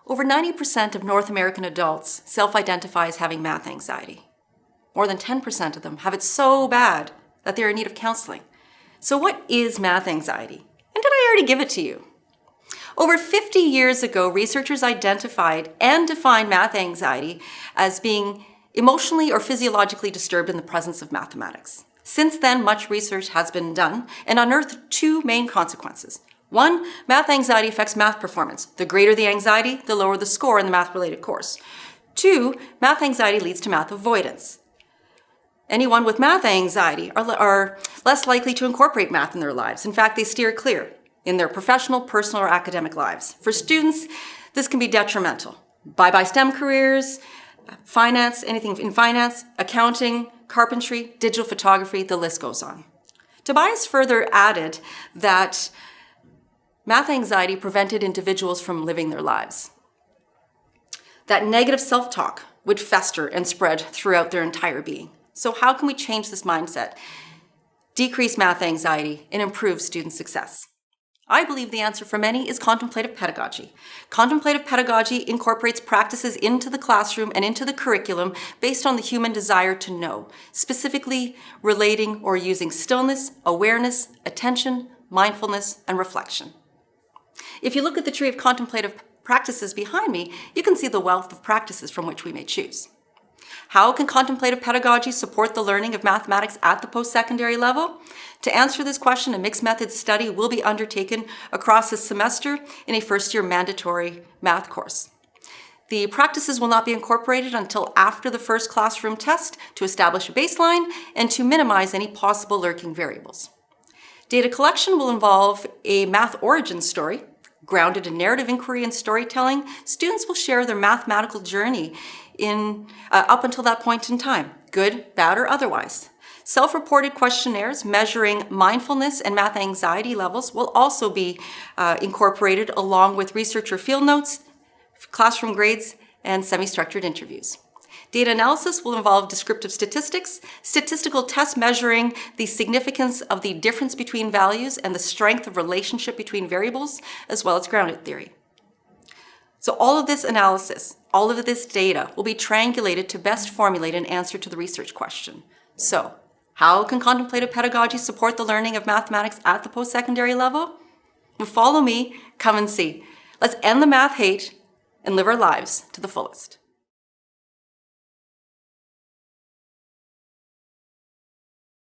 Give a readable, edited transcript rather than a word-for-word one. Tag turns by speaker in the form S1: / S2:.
S1: Over 90% of North American adults self-identify as having math anxiety. More than 10% of them have it so bad that they're in need of counseling. So what is math anxiety? And did I already give it to you? Over 50 years ago, researchers identified and defined math anxiety as being emotionally or physiologically disturbed in the presence of mathematics. Since then, much research has been done and unearthed two main consequences. One, math anxiety affects math performance. The greater the anxiety, the lower the score in the math-related course. Two, math anxiety leads to math avoidance. Anyone with math anxiety are less likely to incorporate math in their lives. In fact, they steer clear in their professional, personal, or academic lives. For students, this can be detrimental. Bye-bye STEM careers, finance, anything in finance, accounting, carpentry, digital photography, the list goes on. Tobias further added that math anxiety prevented individuals from living their lives. That negative self-talk would fester and spread throughout their entire being. So how can we change this mindset, decrease math anxiety, and improve student success? I believe the answer for many is contemplative pedagogy. Contemplative pedagogy incorporates practices into the classroom and into the curriculum based on the human desire to know, specifically relating or using stillness, awareness, attention, mindfulness, and reflection. If you look at the tree of contemplative practices behind me, you can see the wealth of practices from which we may choose. How can contemplative pedagogy support the learning of mathematics at the post-secondary level? To answer this question, a mixed methods study will be undertaken across this semester in a first-year mandatory math course. The practices will not be incorporated until after the first classroom test to establish a baseline and to minimize any possible lurking variables. Data collection will involve a math origin story. Grounded in narrative inquiry and storytelling, students will share their mathematical journey up until that point in time, good, bad, or otherwise. Self-reported questionnaires measuring mindfulness and math anxiety levels will also be incorporated along with researcher field notes, classroom grades, and semi-structured interviews. Data analysis will involve descriptive statistics, statistical tests measuring the significance of the difference between values and the strength of relationship between variables, as well as grounded theory. So all of this analysis, all of this data will be triangulated to best formulate an answer to the research question. So, how can contemplative pedagogy support the learning of mathematics at the post-secondary level? Well, follow me, come and see. Let's end the math hate and live our lives to the fullest.